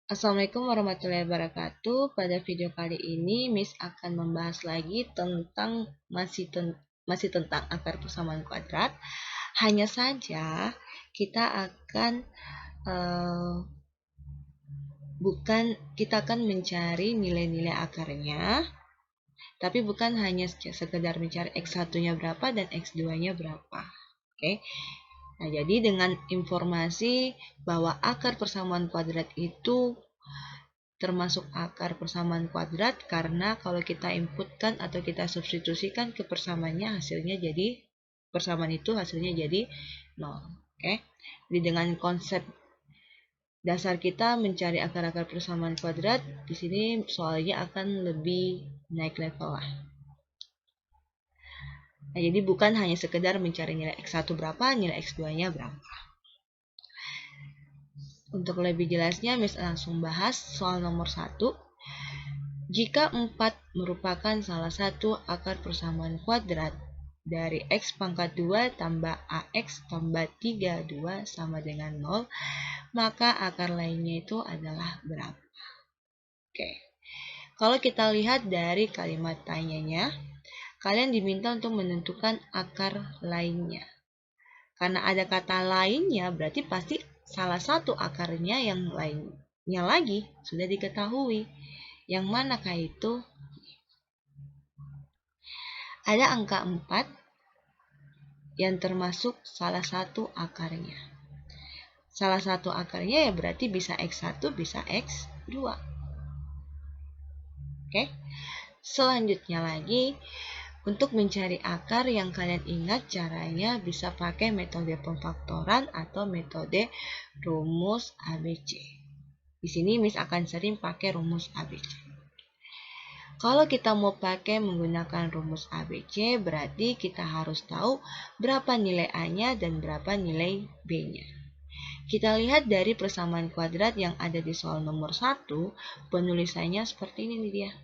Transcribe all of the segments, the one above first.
Assalamualaikum warahmatullahi wabarakatuh. Pada video kali ini, Miss akan membahas lagi tentang masih tentang akar persamaan kuadrat. Hanya saja kita akan mencari nilai-nilai akarnya, tapi bukan hanya sekedar mencari x1-nya berapa dan x2-nya berapa. Oke. Nah, jadi dengan informasi bahwa akar persamaan kuadrat itu termasuk akar persamaan kuadrat karena kalau kita inputkan atau kita substitusikan ke persamaannya persamaan itu hasilnya jadi 0. Oke. Jadi dengan konsep dasar kita mencari akar-akar persamaan kuadrat, di sini soalnya akan lebih naik level lah. Nah, jadi bukan hanya sekedar mencari nilai x1 berapa, nilai x2-nya berapa. Untuk lebih jelasnya, Miss langsung bahas soal nomor 1. Jika 4 merupakan salah satu akar persamaan kuadrat dari x pangkat 2 tambah ax tambah 32 sama dengan 0, maka akar lainnya itu adalah berapa? Oke. Kalau kita lihat dari kalimat tanyanya, kalian diminta untuk menentukan akar lainnya. Karena ada kata lainnya, berarti pasti salah satu akarnya yang lainnya lagi sudah diketahui. Yang manakah itu? Ada angka 4 yang termasuk salah satu akarnya. Salah satu akarnya ya berarti bisa x1, bisa x2. Oke. Selanjutnya lagi, untuk mencari akar yang kalian ingat caranya bisa pakai metode pemfaktoran atau metode rumus ABC. Di sini Miss akan sering pakai rumus ABC. Kalau kita mau pakai menggunakan rumus ABC, berarti kita harus tahu berapa nilai A-nya dan berapa nilai B-nya. Kita lihat dari persamaan kuadrat yang ada di soal nomor 1, penulisannya seperti ini nih dia.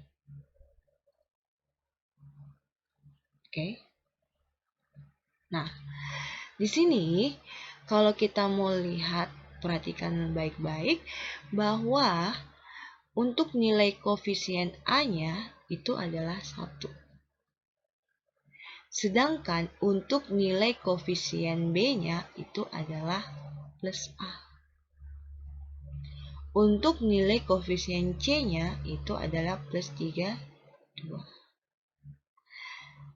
Oke. Nah, di sini kalau kita mau lihat, perhatikan baik-baik bahwa untuk nilai koefisien A-nya itu adalah 1. Sedangkan untuk nilai koefisien B-nya itu adalah plus A. Untuk nilai koefisien C-nya itu adalah plus 32.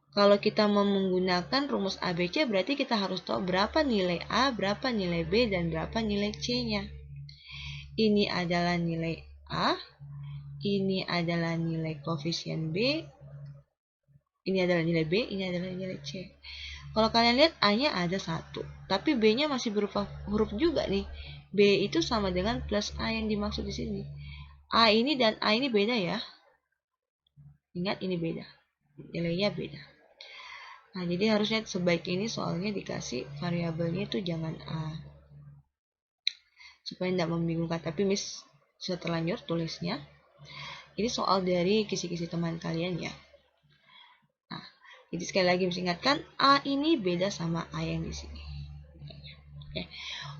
Kalau kita mau menggunakan rumus ABC, berarti kita harus tahu berapa nilai A, berapa nilai B, dan berapa nilai C-nya. Ini adalah nilai A, ini adalah nilai koefisien B, ini adalah nilai B, ini adalah nilai C. Kalau kalian lihat A-nya ada 1, tapi B-nya masih berupa huruf juga nih. B itu sama dengan plus A yang dimaksud di sini. A ini dan A ini beda ya. Ingat ini beda. Nilainya beda. Nah, jadi harusnya sebaik ini soalnya dikasih variabelnya itu jangan A. Supaya tidak membingungkan, tapi Miss sudah terlanjur tulisnya. Ini soal dari kisi-kisi teman kalian ya. Nah, jadi sekali lagi Miss ingatkan, A ini beda sama A yang di sini. Oke.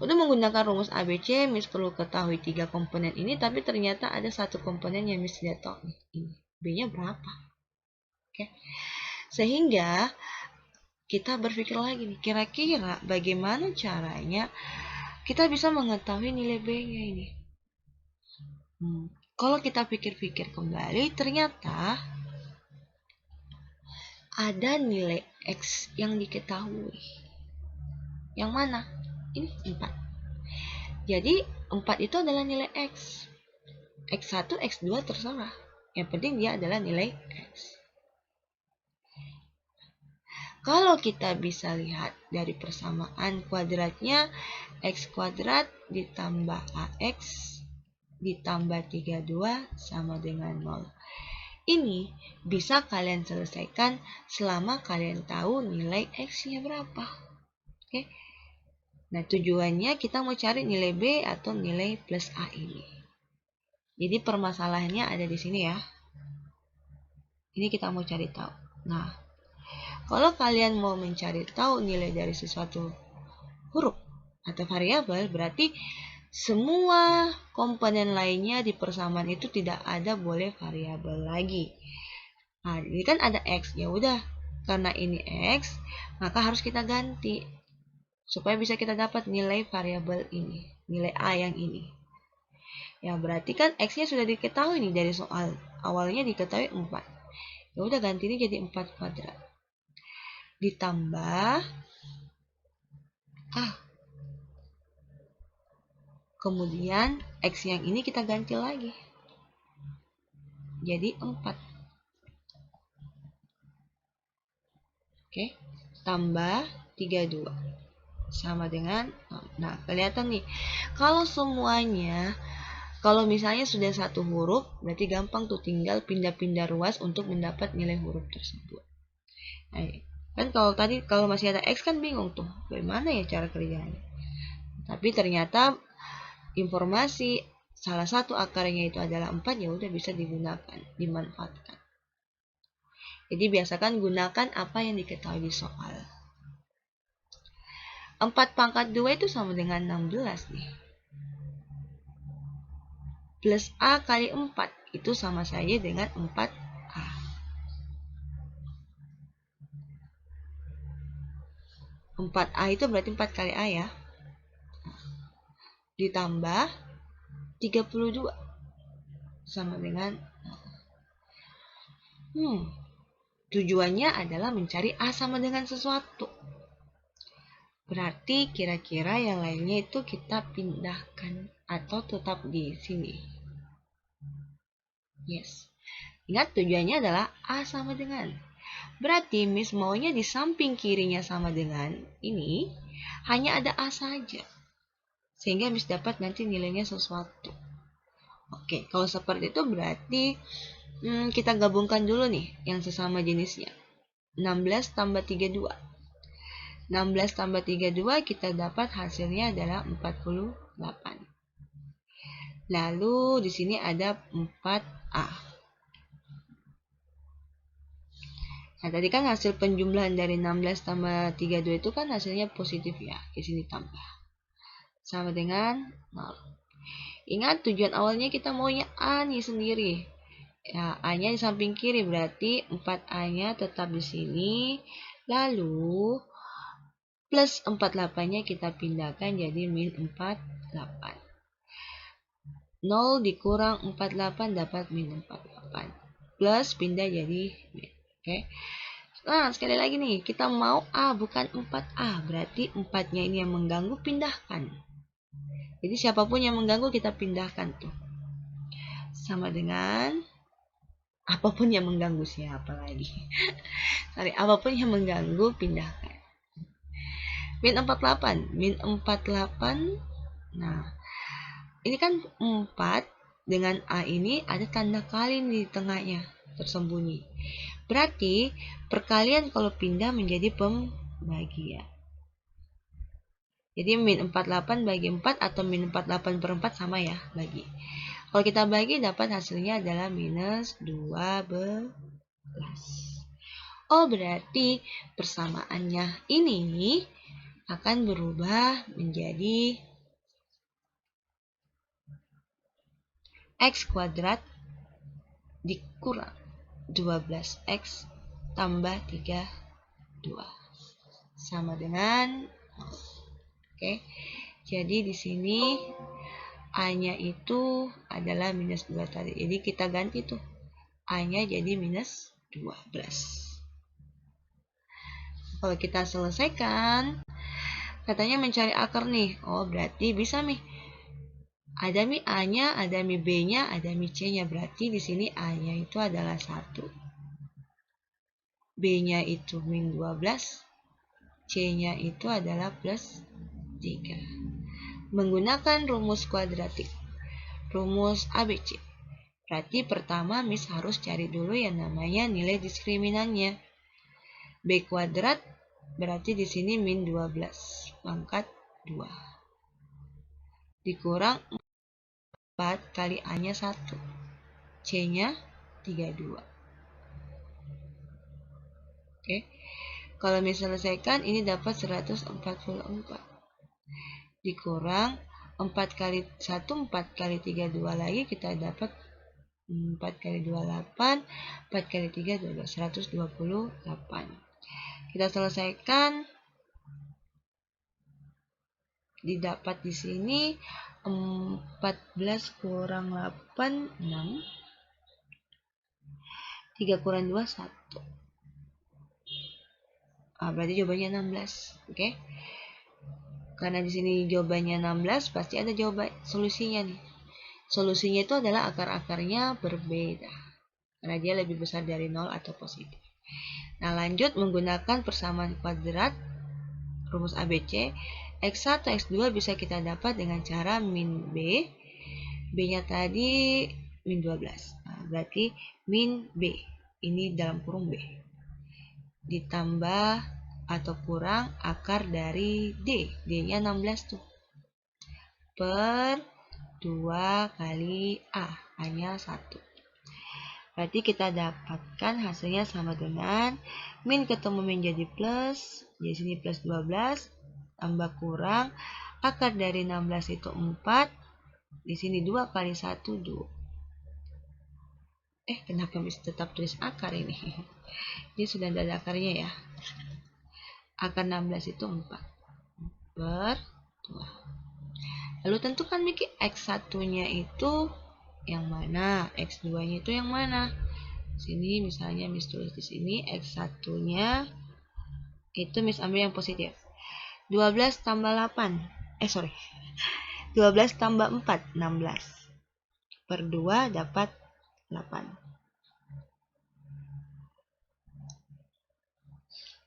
Untuk menggunakan rumus ABC, Miss perlu ketahui 3 komponen ini, tapi ternyata ada satu komponen yang Miss tidak tahu nih. Ini B-nya berapa? Oke. Sehingga kita berpikir lagi nih, kira-kira bagaimana caranya kita bisa mengetahui nilai B-nya ini. Kalau kita pikir-pikir kembali, ternyata ada nilai X yang diketahui. Yang mana? Ini 4. Jadi 4 itu adalah nilai X. X1, X2 terserah. Yang penting dia adalah nilai X. Kalau kita bisa lihat dari persamaan kuadratnya, X kuadrat ditambah AX ditambah 32 sama dengan 0. Ini bisa kalian selesaikan selama kalian tahu nilai X-nya berapa. Oke. Nah, tujuannya kita mau cari nilai B atau nilai plus A ini. Jadi permasalahannya ada di sini ya. Ini kita mau cari tahu. Nah, kalau kalian mau mencari tahu nilai dari sesuatu huruf atau variabel, berarti Semua komponen lainnya di persamaan itu tidak ada boleh variabel lagi. Nah, ini kan ada X. Ya udah, karena ini X, maka harus kita ganti supaya bisa kita dapat nilai variabel ini, nilai A yang ini. Ya, berarti kan X-nya sudah diketahui nih dari soal. Awalnya diketahui 4. Ya udah, ganti ini jadi 4 kuadrat. Ditambah A. Kemudian X yang ini kita ganti lagi. Jadi 4. Oke. Tambah 32. Sama dengan 6. Nah, kelihatan nih. Kalau misalnya sudah satu huruf, berarti gampang tuh tinggal pindah-pindah ruas untuk mendapat nilai huruf tersebut. Nah, kan kalau masih ada X kan bingung tuh, bagaimana ya cara kerjanya. Tapi ternyata informasi salah satu akarnya itu adalah 4, ya udah bisa digunakan, dimanfaatkan. Jadi biasakan gunakan apa yang diketahui di soal. 4 pangkat 2 itu sama dengan 16 nih. Plus A kali 4 itu sama saja dengan 4A. 4A itu berarti 4 kali A ya. Ditambah 32 sama dengan tujuannya adalah mencari A sama dengan sesuatu. Berarti kira-kira yang lainnya itu kita pindahkan atau tetap di sini. Yes. Ingat tujuannya adalah A sama dengan. Berarti Miss maunya di samping kirinya sama dengan ini hanya ada A saja. Sehingga Miss dapat nanti nilainya sesuatu. Oke, kalau seperti itu berarti kita gabungkan dulu nih yang sesama jenisnya. 16 tambah 32. 16 tambah 32 kita dapat hasilnya adalah 48. Lalu di sini ada 4A. Nah, tadi kan hasil penjumlahan dari 16 tambah 32 itu kan hasilnya positif ya. Di sini tambah. Sama dengan 0. Ingat tujuan awalnya kita maunya A nih sendiri. Ya, A-nya di samping kiri berarti 4A-nya tetap di sini. Lalu plus 48-nya kita pindahkan jadi min 48. 0 dikurang 48 dapat min 48. Plus pindah jadi min. Oke. Nah, sekali lagi nih, kita mau A bukan 4A. Berarti 4-nya ini yang mengganggu, pindahkan. Jadi siapapun yang mengganggu kita pindahkan tuh. Sama dengan apapun yang mengganggu siapa lagi. Sorry, apapun yang mengganggu pindahkan. Min 48. Min 48. Nah, ini kan 4 dengan A ini ada tanda kali di tengahnya tersembunyi. Berarti perkalian kalau pindah menjadi pembagian. Jadi min 48 bagi 4 atau min 48 per 4 sama ya, bagi. Kalau kita bagi dapat hasilnya adalah minus 12. Oh, berarti persamaannya ini akan berubah menjadi X kuadrat dikurang 12X tambah 32 sama dengan 0. Oke. Jadi di sini A-nya itu adalah minus 2 tadi. Jadi kita ganti tuh. A-nya jadi minus 12. Kalau kita selesaikan, katanya mencari akar nih. Oh, berarti bisa nih. Ada mi A-nya, ada mi B-nya, ada mi C-nya. Berarti di sini A-nya itu adalah 1. B-nya itu min 12. C-nya itu adalah plus 3. Menggunakan rumus kuadratik. Rumus ABC. Berarti pertama Miss harus cari dulu yang namanya nilai diskriminannya. B kuadrat berarti di sini min 12 pangkat 2. Dikurang 4 kali A-nya 1. C-nya 32. Oke. Kalau Miss selesaikan ini dapat 144. Dikurang 4 kali 1, 4 kali 3, 2 lagi, kita dapat 4 kali 2, 8, 4 kali 3, 12, 128. Kita selesaikan, didapat di sini 14 kurang 8, 6. 3 kurang 2, 1. Berarti jawabannya 16. Oke. Karena di sini jawabannya 16, pasti ada jawaban solusinya nih. Solusinya itu adalah akar-akarnya berbeda. Karena dia lebih besar dari 0 atau positif. Nah, lanjut menggunakan persamaan kuadrat rumus ABC. X1, X2 bisa kita dapat dengan cara min B. B-nya tadi min 12. Nah, berarti min B. Ini dalam kurung B. Ditambah atau kurang akar dari D. D-nya 16 tuh. Per 2 kali A. A-nya 1. Berarti kita dapatkan hasilnya sama dengan min ketemu min jadi plus. Di sini plus 12. Tambah kurang. Akar dari 16 itu 4. Di sini 2 kali 1, 2. Kenapa bisa tetap tulis akar ini? Ini sudah ada akarnya ya. Akar 16 itu 4 per 2. Lalu tentukan Miki X1-nya itu yang mana, X2-nya itu yang mana. Sini misalnya Miss tulis di sini X1-nya itu Miss ambil yang positif. 12 tambah 8. 12 tambah 4, 16. Per 2 dapat 8.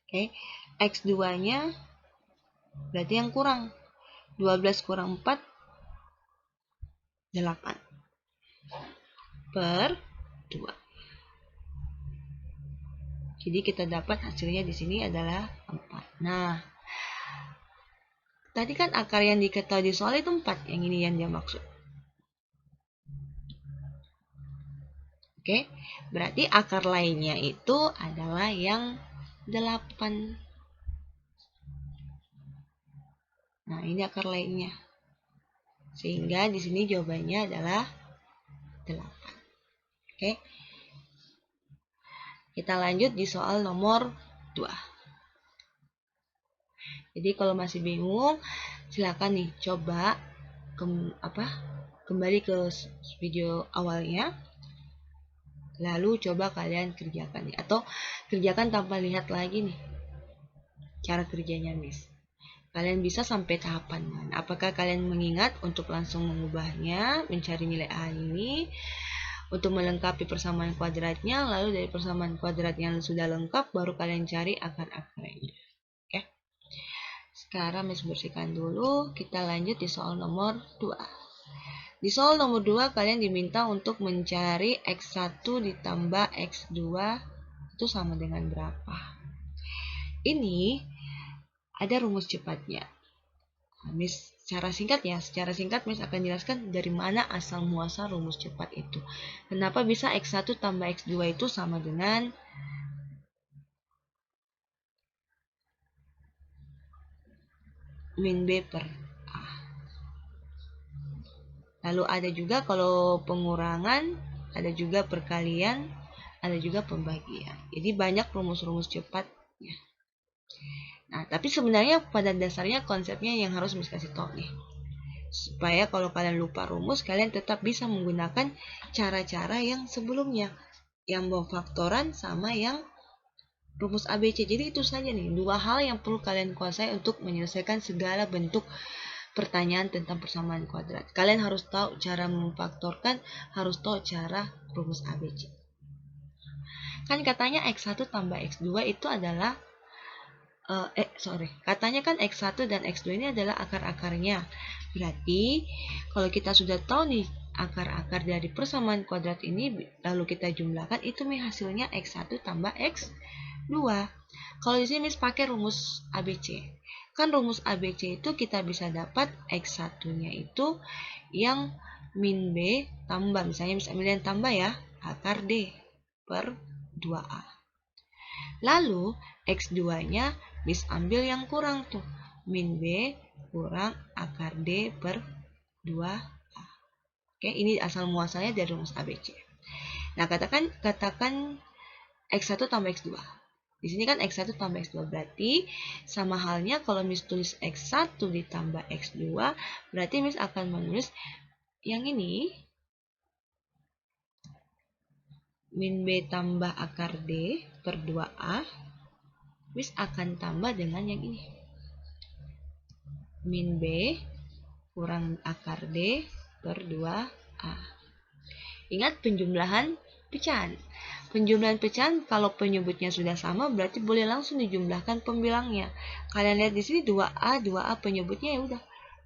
Oke. X2-nya berarti yang kurang. 12 kurang 4, 8. Per 2. Jadi kita dapat hasilnya di sini adalah 4. Nah, tadi kan akar yang diketahui di soal itu 4. Yang ini yang dia maksud. Oke, berarti akar lainnya itu adalah yang 8. Nah, ini akar lainnya. Sehingga di sini jawabannya adalah 8. Oke. Kita lanjut di soal nomor 2. Jadi kalau masih bingung, silakan nih coba kembali ke video awalnya. Lalu coba kalian kerjakan nih, atau kerjakan tanpa lihat lagi nih cara kerjanya Miss. Kalian bisa sampai tahapan mana? Apakah kalian mengingat untuk langsung mengubahnya, mencari nilai A ini, untuk melengkapi persamaan kuadratnya, lalu dari persamaan kuadrat yang sudah lengkap, baru kalian cari akar-akarnya. Oke. Sekarang Miss bersihkan dulu, kita lanjut di soal nomor 2. Di soal nomor 2, kalian diminta untuk mencari X1 ditambah X2 itu sama dengan berapa. Ini ada rumus cepatnya. Miss secara singkat Miss akan jelaskan dari mana asal muasal rumus cepat itu. Kenapa bisa X1 tambah X2 itu sama dengan min B per A. Lalu ada juga kalau pengurangan, ada juga perkalian, ada juga pembagian. Jadi banyak rumus-rumus cepatnya. Nah, tapi sebenarnya pada dasarnya konsepnya yang harus Miss kasih tahu nih. Supaya kalau kalian lupa rumus, kalian tetap bisa menggunakan cara-cara yang sebelumnya. Yang faktoran sama yang rumus ABC. Jadi itu saja nih, dua hal yang perlu kalian kuasai untuk menyelesaikan segala bentuk pertanyaan tentang persamaan kuadrat. Kalian harus tahu cara memfaktorkan, harus tahu cara rumus ABC. Kan katanya X1 tambah X2 itu adalah katanya kan X1 dan X2 ini adalah akar-akarnya. Berarti kalau kita sudah tahu nih akar-akar dari persamaan kuadrat ini, lalu kita jumlahkan, itu hasilnya X1 tambah X2. Kalau di sini pakai rumus ABC. Kan rumus ABC itu kita bisa dapat X1-nya itu yang min B tambah, misalnya ambil yang tambah ya, akar D per 2A. Lalu X2-nya bisa ambil yang kurang tuh, min B kurang akar D per 2A. Oke, ini asal muasalnya dari rumus ABC. Nah, katakan X1 tambah X2. Di sini kan X1 tambah X2, berarti sama halnya kalau Miss tulis X1 ditambah X2, berarti Miss akan menulis yang ini, min B tambah akar D per 2A, Miss akan tambah dengan yang ini, min B kurang akar D per 2A. Ingat penjumlahan pecahan. Penjumlahan pecahan kalau penyebutnya sudah sama berarti boleh langsung dijumlahkan pembilangnya. Kalian lihat di sini 2A, 2A penyebutnya ya udah.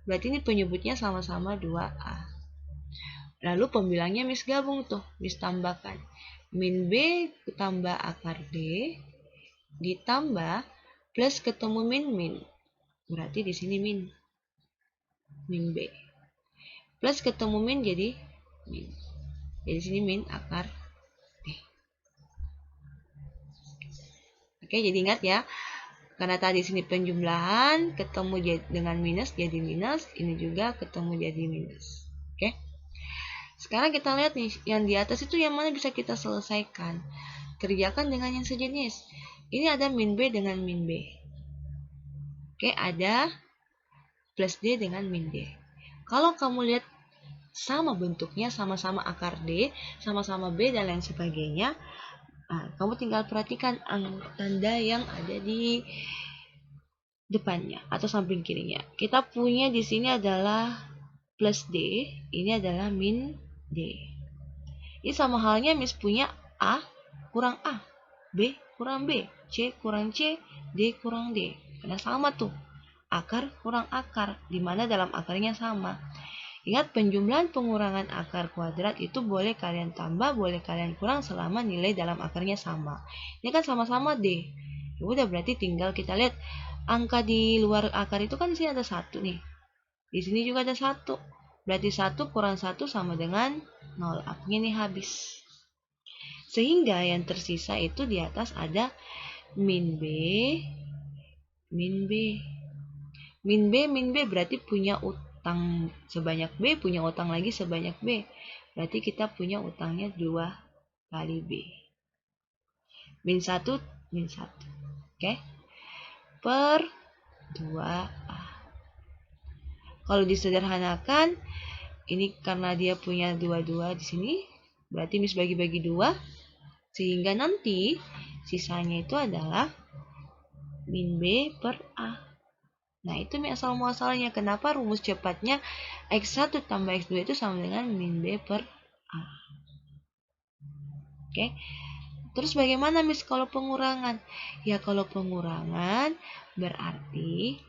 Berarti ini penyebutnya sama-sama 2A. Lalu pembilangnya Miss gabung tuh, Miss tambahkan. Min B tambah akar D ditambah plus ketemu min. Berarti di sini min B. Plus ketemu min jadi min. Jadi sini min akar D. Oke, jadi ingat ya. Karena tadi sini penjumlahan ketemu dengan minus jadi minus, ini juga ketemu jadi minus. Oke. Sekarang kita lihat nih, yang di atas itu yang mana bisa kita selesaikan. Kerjakan dengan yang sejenis. Ini ada min B dengan min B. Oke, ada plus D dengan min D. Kalau kamu lihat sama bentuknya, sama-sama akar D, sama-sama B dan lain sebagainya, nah, kamu tinggal perhatikan tanda yang ada di depannya atau samping kirinya. Kita punya di sini adalah plus D, ini adalah min D. Ini sama halnya Miss punya A kurang A, B kurang B, C kurang C, D kurang D. Karena sama tuh, akar kurang akar, di mana dalam akarnya sama. Ingat, penjumlahan pengurangan akar kuadrat itu boleh kalian tambah, boleh kalian kurang selama nilai dalam akarnya sama. Ini kan sama-sama D. Ya udah, berarti tinggal kita lihat angka di luar akar itu kan di sini ada 1 nih. Di sini juga ada 1. Berarti 1 kurang 1 sama dengan 0. Artinya ini habis. Sehingga yang tersisa itu di atas ada min B, min B. Min B berarti punya utang sebanyak B, punya utang lagi sebanyak B. Berarti kita punya utangnya 2 kali B. Min 1, min 1. Oke. Per 2A. Kalau disederhanakan, ini karena dia punya 2 di sini, berarti Miss bagi-bagi 2, sehingga nanti sisanya itu adalah min B per A. Nah, itu asal muasalnya. Kenapa rumus cepatnya X1 tambah X2 itu sama dengan min B per A. Oke. Terus bagaimana Miss kalau pengurangan? Ya, kalau pengurangan berarti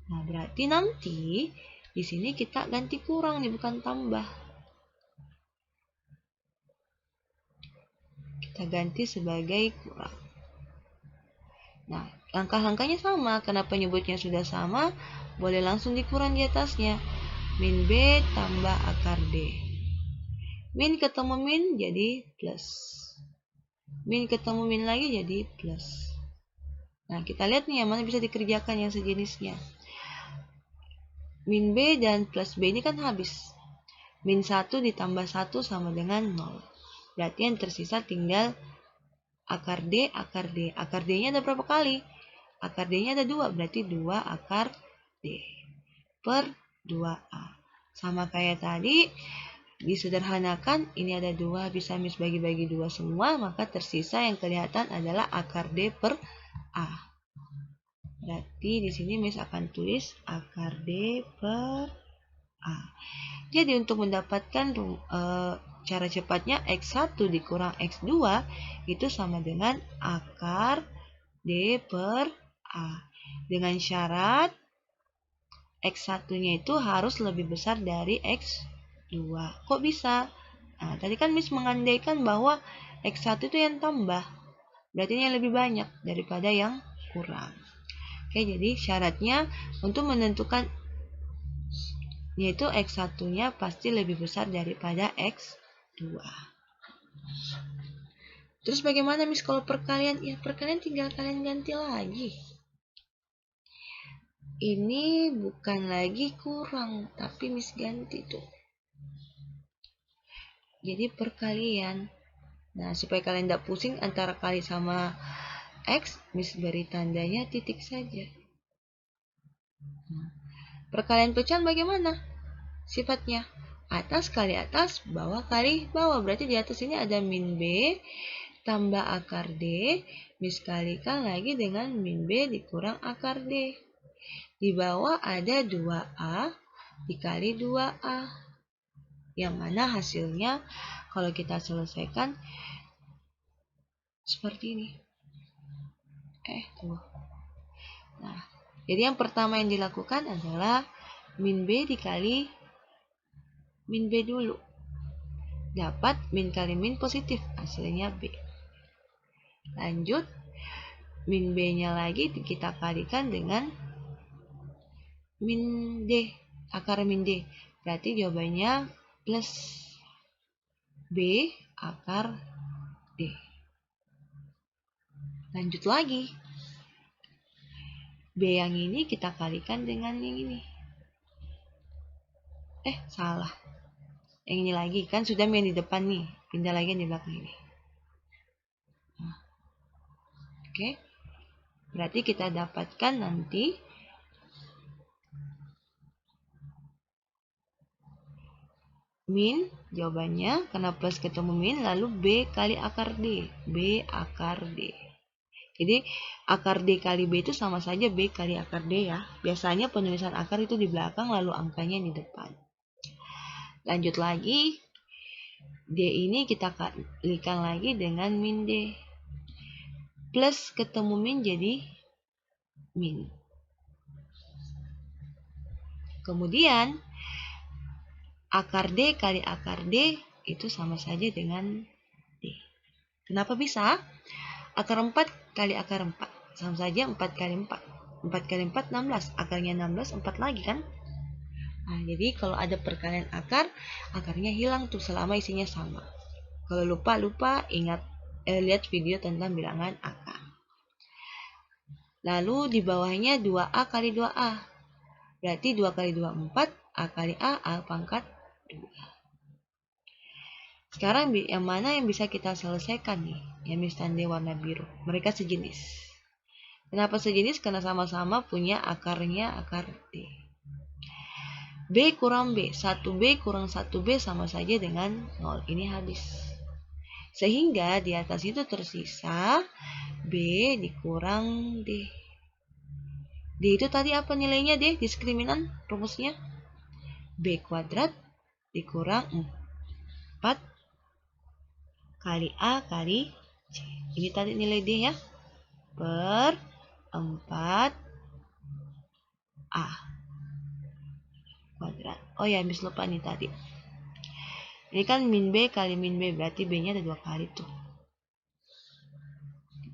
Nah, berarti nanti di sini kita ganti kurang nih, bukan tambah. Kita ganti sebagai kurang. Nah, langkah-langkahnya sama, karena penyebutnya sudah sama, boleh langsung dikurang di atasnya. Min B tambah akar D. Min ketemu min jadi plus. Min ketemu min lagi jadi plus. Nah, kita lihat nih yang mana bisa dikerjakan yang sejenisnya. Min B dan plus B ini kan habis. Min 1 ditambah 1 sama dengan 0. Berarti yang tersisa tinggal akar D, akar D. Akar D-nya ada berapa kali? Akar D-nya ada 2, berarti 2 akar D per 2A. Sama kayak tadi, disederhanakan, ini ada 2, bisa Miss bagi-bagi 2 semua, maka tersisa yang kelihatan adalah akar D per A. Berarti di sini Miss akan tulis akar D per A. Jadi untuk mendapatkan cara cepatnya X1 dikurang X2 itu sama dengan akar D per A. Dengan syarat X1-nya itu harus lebih besar dari X2. Kok bisa? Nah, tadi kan Miss mengandaikan bahwa X1 itu yang tambah. Berarti ini yang lebih banyak daripada yang kurang. Oke, jadi syaratnya untuk menentukan yaitu X1-nya pasti lebih besar daripada X2. Terus bagaimana Miss kalau perkalian? Ya, perkalian tinggal kalian ganti lagi. Ini bukan lagi kurang, tapi Miss ganti tuh. Jadi perkalian. Nah, supaya kalian tidak pusing antara kali sama X, Miss beri tandanya titik saja. Nah, perkalian pecahan bagaimana sifatnya? Atas kali atas, bawah kali bawah. Berarti di atas ini ada min B tambah akar D. Miss kalikan lagi dengan min B dikurang akar D. Di bawah ada 2A dikali 2A. Yang mana hasilnya kalau kita selesaikan seperti ini. Tuh. Nah, jadi yang pertama yang dilakukan adalah min B dikali min B dulu. Dapat min kali min positif, hasilnya B. Lanjut, min B-nya lagi kita kalikan dengan min D, akar min D. Berarti jawabannya plus B akar D. Lanjut lagi. B yang ini kita kalikan dengan yang ini. Salah. Yang ini lagi, kan sudah main di depan nih. Pindah lagi yang di belakang ini. Nah. Oke. Berarti kita dapatkan nanti min, jawabannya karena plus ketemu min, lalu B kali akar D. B akar D. Jadi akar D kali B itu sama saja B kali akar D ya. Biasanya penulisan akar itu di belakang lalu angkanya di depan. Lanjut lagi. D ini kita kalikan lagi dengan min D. Plus ketemu min jadi min. Kemudian akar D kali akar D itu sama saja dengan D. Kenapa bisa? Akar 4 kali akar 4 sama saja 4 kali 4. 4 kali 4 16. Akarnya 16, 4 lagi kan? Nah, jadi kalau ada perkalian akar, akarnya hilang tuh selama isinya sama. Kalau lupa ingat lihat video tentang bilangan akar. Lalu di bawahnya 2A kali 2A. Berarti 2 kali 2 4, A kali A pangkat 2. Sekarang yang mana yang bisa kita selesaikan nih? Yang Miss tandai warna biru. Mereka sejenis. Kenapa sejenis? Karena sama-sama punya akarnya akar D. B kurang B. 1B kurang 1B sama saja dengan 0. Ini habis. Sehingga di atas itu tersisa B dikurang D. D itu tadi apa nilainya D? Diskriminan rumusnya. B kuadrat dikurang 4 kali A kali C. Ini tadi nilai D ya. Per 4A kuadrat. Oh ya, Miss lupa nih tadi. Ini kan min B kali min B. Berarti B-nya ada 2 kali tuh.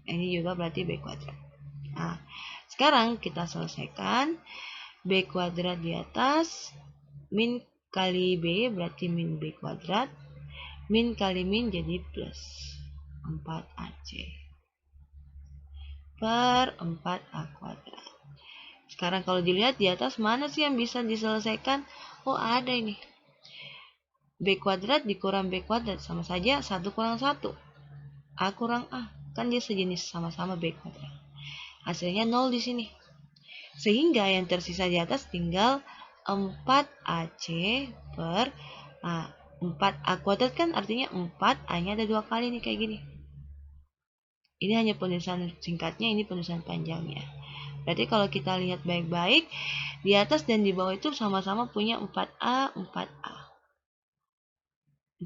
Ini juga berarti B kuadrat. Nah, sekarang kita selesaikan. B kuadrat di atas. Min kali B berarti min B kuadrat. Min kali min jadi plus 4AC per 4A kuadrat. Sekarang kalau dilihat di atas mana sih yang bisa diselesaikan? Oh, ada ini. B kuadrat dikurang B kuadrat sama saja 1 kurang 1. A kurang A. Kan dia sejenis sama-sama B kuadrat. Hasilnya 0 di sini. Sehingga yang tersisa di atas tinggal 4AC per A. 4A kuadrat kan artinya 4, A-nya ada 2 kali nih kayak gini. Ini hanya penulisan singkatnya, ini penulisan panjangnya. Berarti kalau kita lihat baik-baik, di atas dan di bawah itu sama-sama punya 4A, 4A.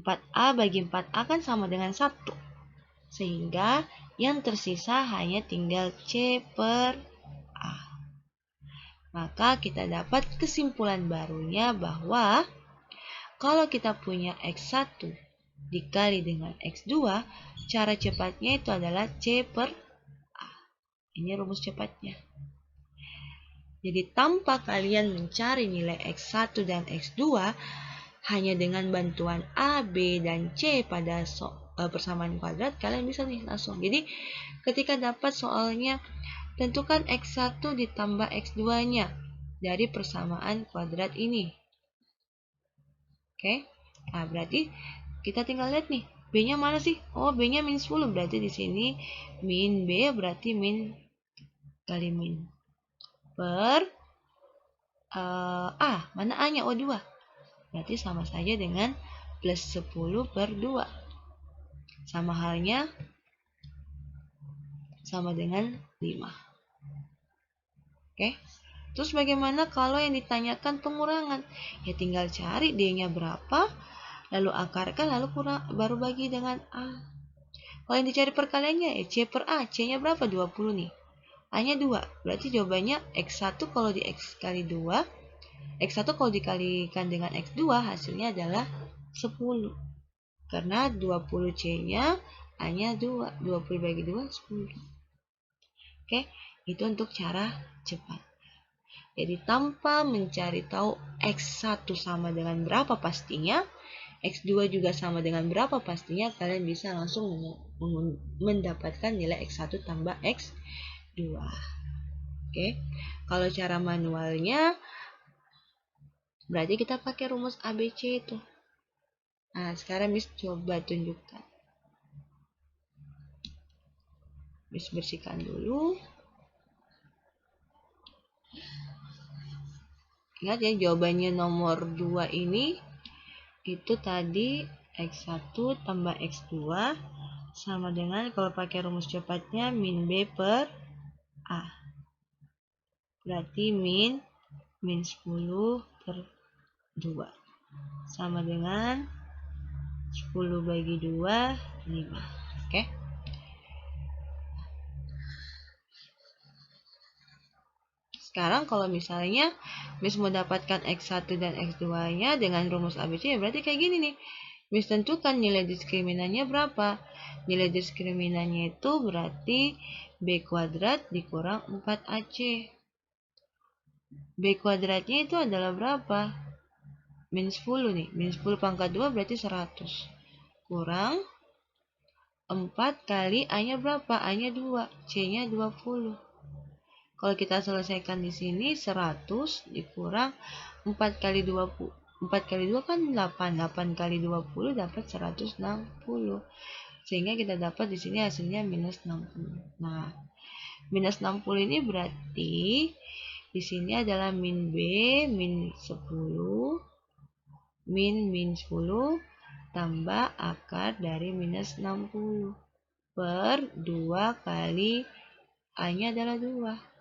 4A bagi 4A kan sama dengan 1. Sehingga yang tersisa hanya tinggal C per A. Maka kita dapat kesimpulan barunya bahwa kalau kita punya X1 dikali dengan X2, cara cepatnya itu adalah C per A. Ini rumus cepatnya. Jadi tanpa kalian mencari nilai X1 dan X2, hanya dengan bantuan A, B, dan C pada persamaan kuadrat, kalian bisa nih langsung. Jadi ketika dapat soalnya, tentukan X1 ditambah X2-nya. dari persamaan kuadrat ini. Oke. Nah, berarti kita tinggal lihat nih, B-nya mana sih? Oh, B-nya min 10. Berarti di sini min B berarti min kali min. Per mana A-nya? Oh, 2. Berarti sama saja dengan plus 10 per 2. Sama halnya sama dengan 5. Oke. Terus bagaimana kalau yang ditanyakan pengurangan? Ya tinggal cari D-nya berapa, lalu akarkan, lalu baru bagi dengan A. Kalau yang dicari perkaliannya, C per A. C-nya berapa? 20 nih. A-nya 2. Berarti jawabannya X1 kalau di X kali 2. X1 kalau dikalikan dengan X2 hasilnya adalah 10. Karena 20 C-nya, A-nya 2. 20 bagi 2, 10. Oke, itu untuk cara cepat. Jadi tanpa mencari tahu X1 sama dengan berapa pastinya, X2 juga sama dengan berapa pastinya, kalian bisa langsung mendapatkan nilai X1 tambah X2. Oke, kalau cara manualnya, berarti kita pakai rumus ABC itu. Nah, sekarang Miss coba tunjukkan. Miss bersihkan dulu. Ingat ya, jawabannya nomor 2 ini itu tadi X1 tambah X2 sama dengan, kalau pakai rumus cepatnya, min B per A. Berarti min 10 per 2 sama dengan 10 bagi 2, 5. Oke. Sekarang kalau misalnya Miss mendapatkan X1 dan X2-nya dengan rumus ABC, ya berarti kayak gini nih. Miss tentukan nilai diskriminannya berapa. Nilai diskriminannya itu berarti B kuadrat dikurang 4AC. B kuadratnya itu adalah berapa? Min 10 nih. Min 10 pangkat 2 berarti 100. Kurang 4 kali A-nya berapa? A-nya 2. C-nya 20. Kalau kita selesaikan di sini 100 dikurang 4 kali 20. 4 kali 2 kan 8. 8 kali 20 dapat 160. Sehingga kita dapat di sini hasilnya minus 60. Nah, minus 60 ini berarti di sini adalah min B min 10 min 10 tambah akar dari minus 60 per 2 kali A-nya adalah 2.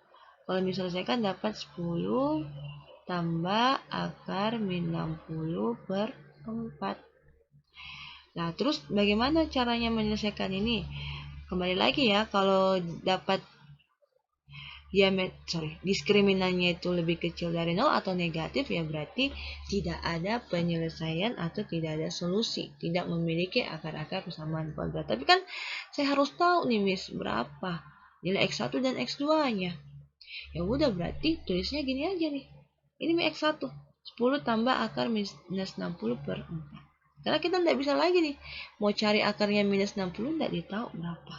Kalau diselesaikan dapat 10 tambah akar min 60 per 4. Nah, terus bagaimana caranya menyelesaikan ini? Kembali lagi ya, kalau dapat diskriminannya itu lebih kecil dari 0 atau negatif, ya berarti tidak ada penyelesaian atau tidak ada solusi, tidak memiliki akar-akar persamaan kuadrat. Tapi kan saya harus tahu nih Miss, berapa nilai X1 dan X2-nya. Ya udah, berarti tulisnya gini aja nih. Ini X1, 10 tambah akar minus 60 per 4. Karena kita tidak bisa lagi nih, mau cari akarnya minus 60 tidak ditahu berapa.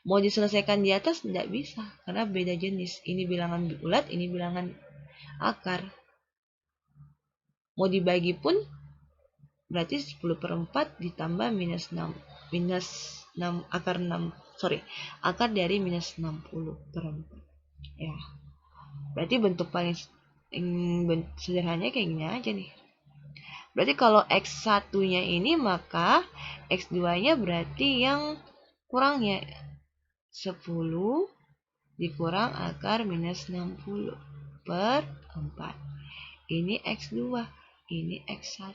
Mau diselesaikan di atas tidak bisa, karena beda jenis. Ini bilangan bulat, ini bilangan akar. Mau dibagi pun berarti 10 per 4 ditambah minus 6 akar dari minus 60 per 4. Ya, berarti bentuk paling sederhananya kayak gini aja nih. Berarti kalau X1-nya ini, maka X2-nya berarti yang kurangnya 10 dikurang akar minus 60 per 4. Ini X2, ini X1.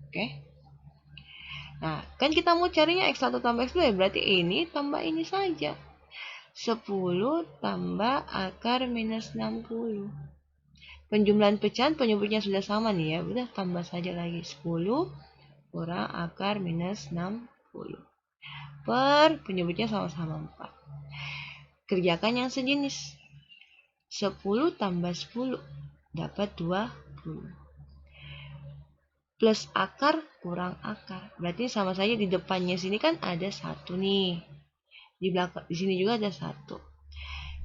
Oke. Nah, kan kita mau carinya X1 tambah X2, ya berarti ini tambah ini saja. 10 tambah akar minus 60. Penjumlahan pecahan penyebutnya sudah sama nih ya. Udah tambah saja lagi. 10 kurang akar minus 60. Per penyebutnya sama-sama 4. Kerjakan yang sejenis. 10 tambah 10 dapat 20. Plus akar kurang akar. Berarti sama saja, di depannya sini kan ada 1 nih. Di belakang di sini juga ada 1.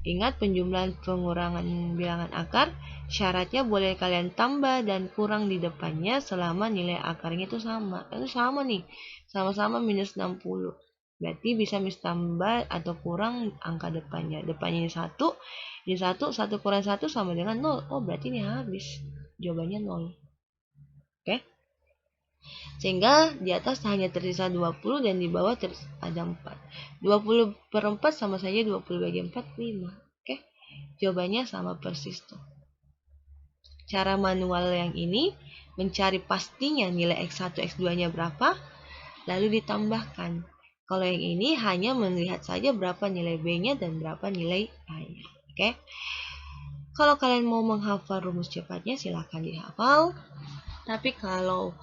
Ingat penjumlahan pengurangan bilangan akar, syaratnya boleh kalian tambah dan kurang di depannya selama nilai akarnya itu sama. Itu sama nih, sama-sama minus 60. Berarti bisa mis tambah atau kurang angka depannya. Depannya ini 1, ini 1, 1 kurang 1 sama dengan 0. Oh, berarti ini habis. Jawabannya 0. Oke? Sehingga di atas hanya tersisa 20 dan di bawah ada 4. 20 per 4 sama saja 20 bagi 4, 5. Oke? Jawabannya sama persis tuh. Cara manual yang ini mencari pastinya nilai X1, X2-nya berapa, lalu ditambahkan. Kalau yang ini hanya melihat saja berapa nilai B-nya dan berapa nilai A-nya. Oke? Kalau kalian mau menghafal rumus cepatnya silahkan dihafal. Tapi kalau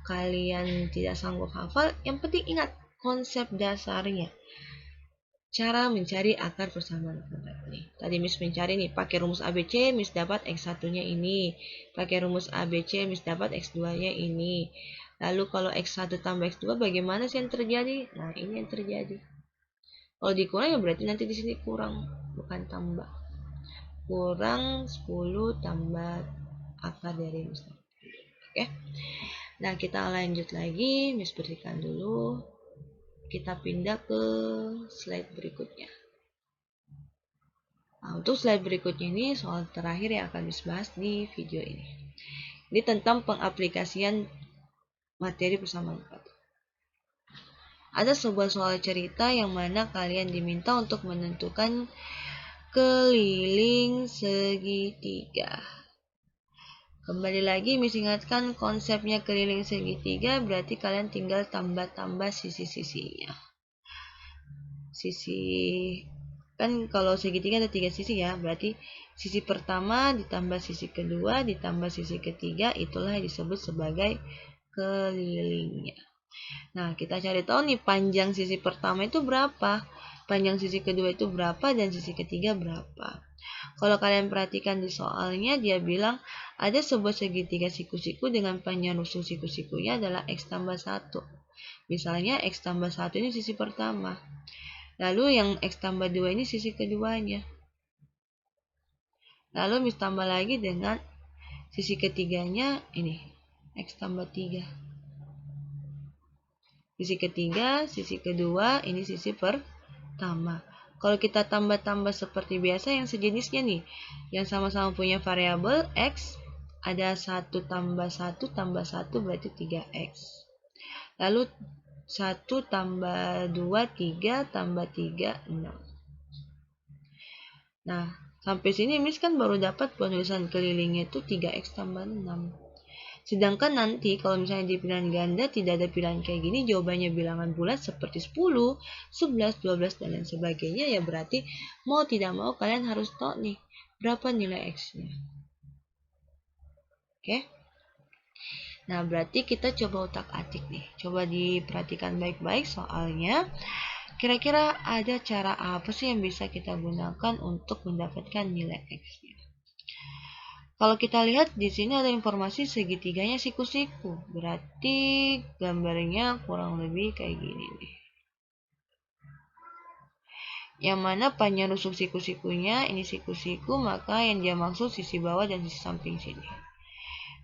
kalian tidak sanggup hafal, yang penting ingat konsep dasarnya. Cara mencari akar persamaan kuadrat nih. Tadi Miss mencari nih, pakai rumus ABC, Miss dapat X1-nya ini. Pakai rumus ABC, Miss dapat X2-nya ini. Lalu kalau X1 tambah X2 bagaimana sih yang terjadi? Nah, ini yang terjadi. Kalau dikurang ya berarti nanti di sini kurang, bukan tambah. Kurang 10 tambah akar dari Miss. Oke. Nah, kita lanjut lagi, Miss berikan dulu. Kita pindah ke slide berikutnya. Nah, untuk slide berikutnya ini soal terakhir yang akan dibahas di video ini. Ini tentang pengaplikasian materi persamaan kuadrat. Ada sebuah soal cerita yang mana kalian diminta untuk menentukan keliling segitiga. Kembali lagi, Miss ingatkan konsepnya keliling segitiga berarti kalian tinggal tambah-tambah sisi-sisinya. Sisi kan kalau segitiga ada 3 sisi ya, berarti sisi pertama ditambah sisi kedua ditambah sisi ketiga, itulah yang disebut sebagai kelilingnya. Nah, kita cari tahu nih panjang sisi pertama itu berapa, panjang sisi kedua itu berapa, dan sisi ketiga berapa. Kalau kalian perhatikan di soalnya, dia bilang ada sebuah segitiga siku-siku dengan panjang rusuk siku-sikunya adalah X tambah 1. Misalnya X tambah 1 ini sisi pertama. Lalu yang X tambah 2 ini sisi keduanya. Lalu Miss tambah lagi dengan sisi ketiganya ini, X tambah 3. Sisi ketiga, sisi kedua, ini sisi pertama. Kalau kita tambah-tambah seperti biasa yang sejenisnya nih, yang sama-sama punya variabel X, ada 1 tambah 1 tambah 1 berarti 3X. Lalu 1 tambah 2, 3 tambah 3, 6. Nah, sampai sini Miss kan baru dapat penulisan kelilingnya itu 3X tambah 6. Sedangkan nanti kalau misalnya di pilihan ganda tidak ada pilihan kayak gini, jawabannya bilangan bulat seperti 10, 11, 12, dan lain sebagainya, ya berarti mau tidak mau kalian harus tahu nih berapa nilai X-nya. Oke? Nah, berarti kita coba utak-atik nih. Coba diperhatikan baik-baik soalnya. Kira-kira ada cara apa sih yang bisa kita gunakan untuk mendapatkan nilai X-nya? Kalau kita lihat di sini ada informasi segitiganya siku-siku. Berarti gambarnya kurang lebih kayak gini nih. Yang mana panjang rusuk siku-sikunya ini siku-siku, maka yang dia maksud sisi bawah dan sisi samping sini.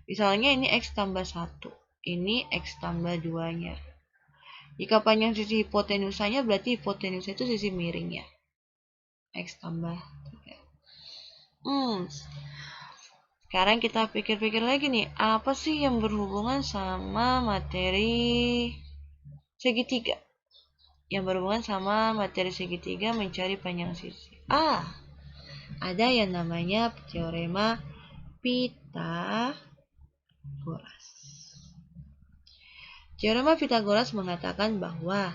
Misalnya ini X tambah 1. Ini X tambah 2-nya. Jika panjang sisi hipotenusanya berarti hipotenusa itu sisi miringnya. X tambah 3. Sekarang kita pikir-pikir lagi nih, apa sih yang berhubungan sama materi segitiga? Yang berhubungan sama materi segitiga mencari panjang sisi. Ada yang namanya teorema Pythagoras. Teorema Pythagoras mengatakan bahwa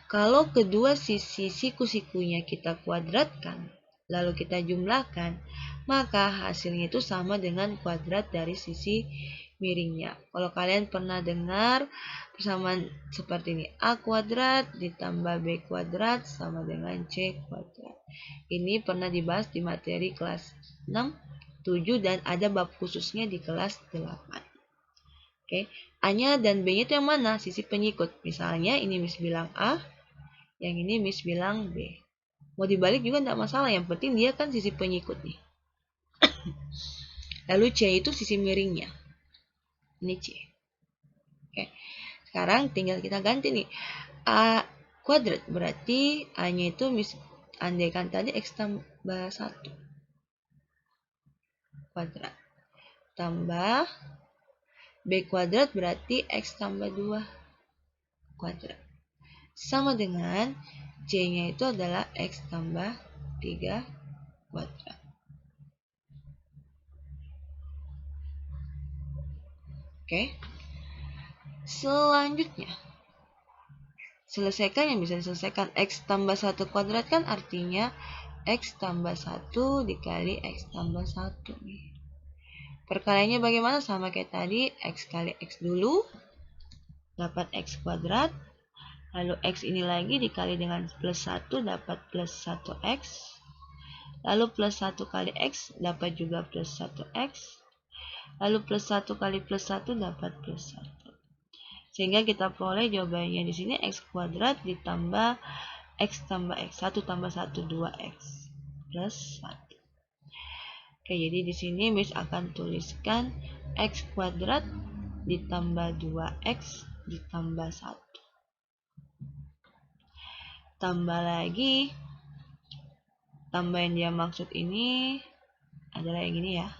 kalau kedua sisi siku-sikunya kita kuadratkan, lalu kita jumlahkan, maka hasilnya itu sama dengan kuadrat dari sisi miringnya. Kalau kalian pernah dengar persamaan seperti ini, A kuadrat ditambah B kuadrat sama dengan C kuadrat. Ini pernah dibahas di materi kelas 6, 7, dan ada bab khususnya di kelas 8. Oke, A-nya dan B-nya itu yang mana? Sisi penyikut. Misalnya ini Miss bilang A, yang ini Miss bilang B. Mau dibalik juga tidak masalah, yang penting dia kan sisi penyikut nih. Lalu C itu sisi miringnya. Ini C. Oke. Sekarang tinggal kita ganti nih. A kuadrat berarti A-nya itu andaikan tadi X tambah 1 kuadrat. Tambah B kuadrat berarti X tambah 2 kuadrat. Sama dengan C-nya itu adalah X tambah 3 kuadrat. Oke. Selanjutnya, selesaikan yang bisa diselesaikan. X tambah 1 kuadrat kan artinya X tambah 1 dikali X tambah 1 nih. Perkaliannya bagaimana? Sama kayak tadi, X kali X dulu, dapat X kuadrat. Lalu X ini lagi dikali dengan plus 1, dapat plus 1X. Lalu plus 1 kali X, dapat juga plus 1X. Lalu plus 1 kali plus 1, dapat plus 1. Sehingga kita peroleh jawabannya di sini X kuadrat ditambah X tambah X. 1 tambah 1, 2X. Plus 1. Oke, jadi di sini Miss akan tuliskan X kuadrat ditambah 2X ditambah 1. Tambah lagi, tambah yang dia maksud ini adalah yang ini ya.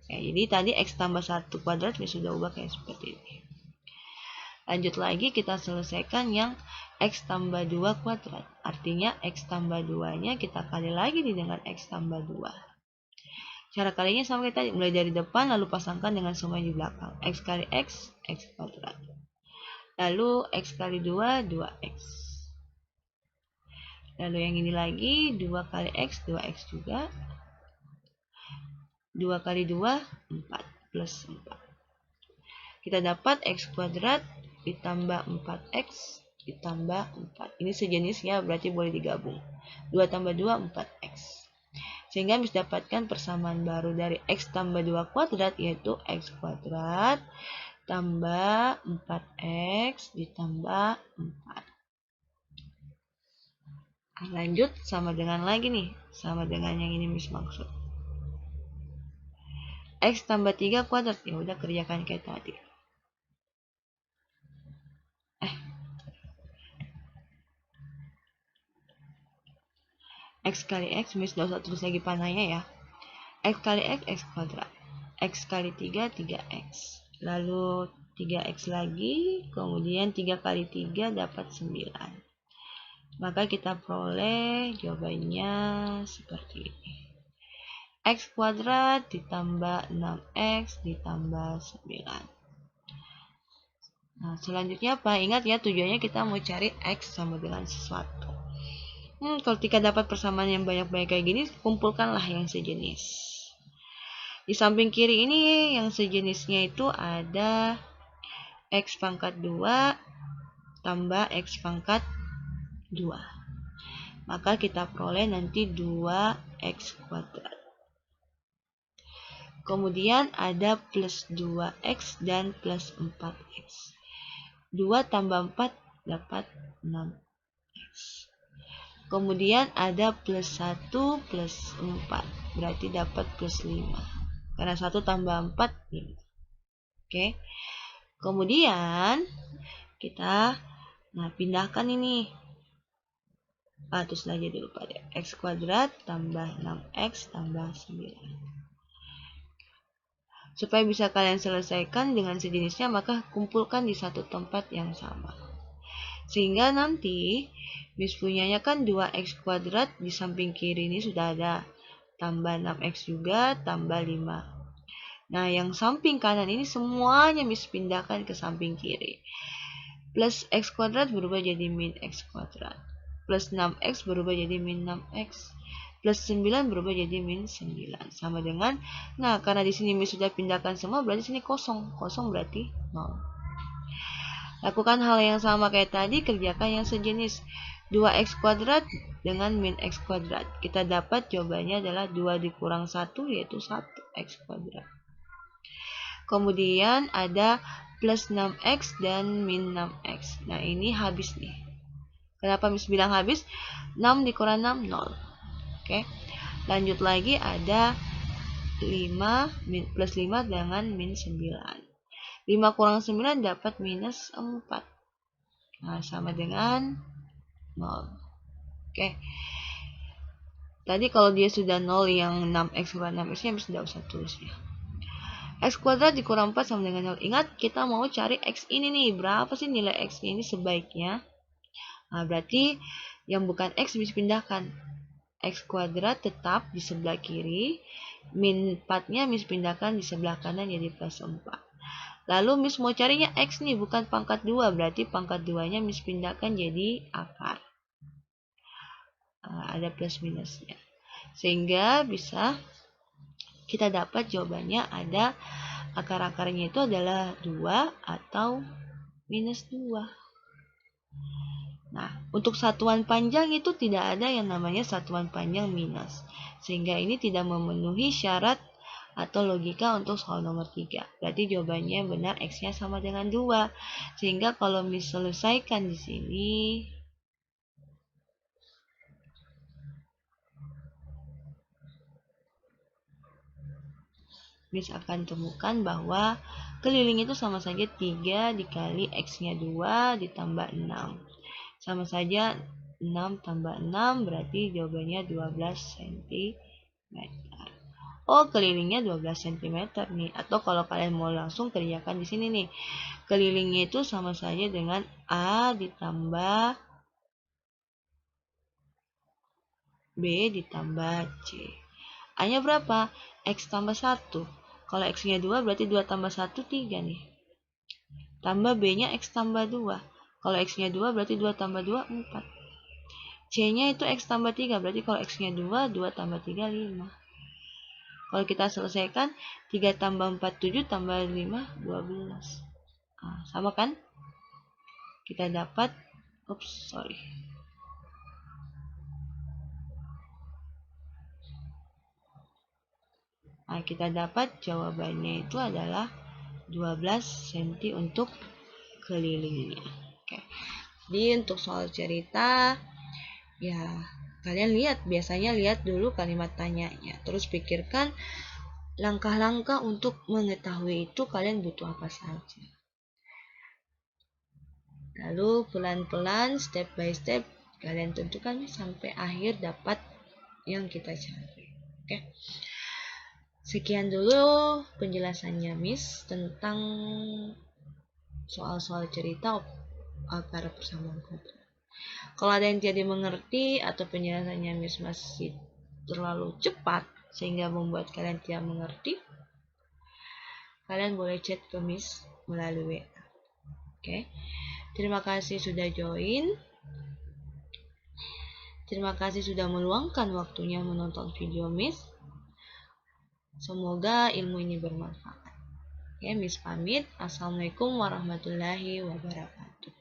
Oke, jadi tadi X tambah 1 kuadrat Miss sudah ubah kayak seperti ini. Lanjut lagi, kita selesaikan yang X tambah 2 kuadrat. Artinya X tambah 2-nya kita kali lagi dengan X tambah 2. Cara kalinya sama kayak tadi, mulai dari depan lalu pasangkan dengan semua di belakang. X kali X, X kuadrat. Lalu X kali 2, 2X. Lalu yang ini lagi, 2 kali X, 2X juga. 2 kali 2, 4, plus 4. Kita dapat X kuadrat ditambah 4X ditambah 4. Ini sejenis ya, berarti boleh digabung. 2 tambah 2, 4X. Sehingga bisa dapatkan persamaan baru dari X tambah 2 kuadrat, yaitu X kuadrat tambah 4X ditambah 4. Lanjut, sama dengan lagi nih, sama dengan yang ini Miss maksud. X tambah 3 kuadrat, ya udah kerjakan kayak tadi. X kali X, Miss gak usah tulis lagi panahnya ya. X kali X, X kuadrat. X kali 3, 3X. Lalu 3X lagi, kemudian 3 kali 3 dapat 9. Maka kita peroleh jawabannya seperti ini. X kuadrat ditambah 6X ditambah 9. Nah, selanjutnya apa? Ingat ya, tujuannya kita mau cari X sama dengan sesuatu. Kalau ketika dapat persamaan yang banyak-banyak kayak gini, kumpulkanlah yang sejenis. Di samping kiri ini yang sejenisnya itu ada X pangkat 2 tambah X pangkat 2. Maka kita peroleh nanti 2X kuadrat. Kemudian ada plus 2X dan plus 4X. 2 tambah 4 dapat 6X. Kemudian ada plus 1 plus 4. Berarti dapat plus 5. Karena 1 tambah 4, 5. Oke. Kemudian kita pindahkan ini. Terus aja dulu pada X kuadrat tambah 6X tambah 9. Supaya bisa kalian selesaikan dengan sejenisnya, maka kumpulkan di satu tempat yang sama. Sehingga nanti Miss punyanya kan 2X kuadrat, di samping kiri ini sudah ada. Tambah 6X juga, tambah 5. Nah, yang samping kanan ini semuanya Miss pindahkan ke samping kiri. Plus X kuadrat berubah jadi min X kuadrat. Plus 6X berubah jadi min 6X. Plus 9 berubah jadi min 9. Sama dengan, nah karena di sini Miss sudah pindahkan semua, berarti sini kosong. Kosong berarti 0. Lakukan hal yang sama kayak tadi, kerjakan yang sejenis. 2X kuadrat dengan min X kuadrat. Kita dapat jawabannya adalah 2 dikurang 1, yaitu 1X kuadrat. Kemudian ada plus 6X dan min 6X. Nah, ini habis nih. Kenapa Miss bilang habis? 6 dikurang 6, 0. Oke. Lanjut lagi ada 5 plus 5 dengan min 9. 5 kurang 9 dapat minus 4. Nah, sama dengan 0. Oke. Tadi kalau dia sudah 0 yang 6x kurang 6x-nya sudah usah tulis ya. X kuadrat dikurang 4 sama dengan 0. Ingat, kita mau cari X ini nih. Berapa sih nilai X ini sebaiknya? Nah, berarti yang bukan X bisa pindahkan. X kuadrat tetap di sebelah kiri. Min 4-nya Miss pindahkan di sebelah kanan jadi plus 4. Lalu Miss mau carinya X nih, bukan pangkat 2. Berarti pangkat 2-nya Miss pindahkan jadi akar. Ada plus minusnya. Sehingga bisa kita dapat jawabannya ada akar-akarnya itu adalah 2 atau minus 2. Nah, untuk satuan panjang itu tidak ada yang namanya satuan panjang minus. Sehingga ini tidak memenuhi syarat atau logika untuk soal nomor 3. Berarti jawabannya benar X-nya sama dengan 2. Sehingga kalau diselesaikan di sini, Miss akan temukan bahwa keliling itu sama saja 3 dikali X-nya 2 ditambah 6. Sama saja 6 tambah 6 berarti jawabannya 12 cm. Oh, kelilingnya 12 cm nih. Atau kalau kalian mau langsung kerjakan di sini nih. Kelilingnya itu sama saja dengan A ditambah B ditambah C. A-nya berapa? X tambah 1. Kalau X-nya 2 berarti 2 tambah 1, 3 nih. Tambah B-nya X tambah 2. Kalau X-nya 2 berarti 2 tambah 2, 4. C-nya itu X tambah 3. Berarti kalau X-nya 2, 2 tambah 3, 5. Kalau kita selesaikan, 3 tambah 4, 7 tambah 5, 12. Nah, sama kan? Kita dapat, Nah, kita dapat jawabannya itu adalah 12 cm untuk kelilingnya. Oke. Jadi untuk soal cerita, ya kalian biasanya lihat dulu kalimat tanyanya. Terus pikirkan langkah-langkah untuk mengetahui itu kalian butuh apa saja. Lalu pelan-pelan, step by step, kalian tentukan sampai akhir dapat yang kita cari. Oke. Sekian dulu penjelasannya Miss tentang soal-soal cerita akar persamaan kuadrat. Kalau ada yang tidak mengerti atau penjelasannya Miss masih terlalu cepat sehingga membuat kalian tidak mengerti, kalian boleh chat ke Miss melalui WA. Oke. Terima kasih sudah join. Terima kasih sudah meluangkan waktunya menonton video Miss. Semoga ilmu ini bermanfaat. Ya, Miss pamit. Assalamualaikum warahmatullahi wabarakatuh.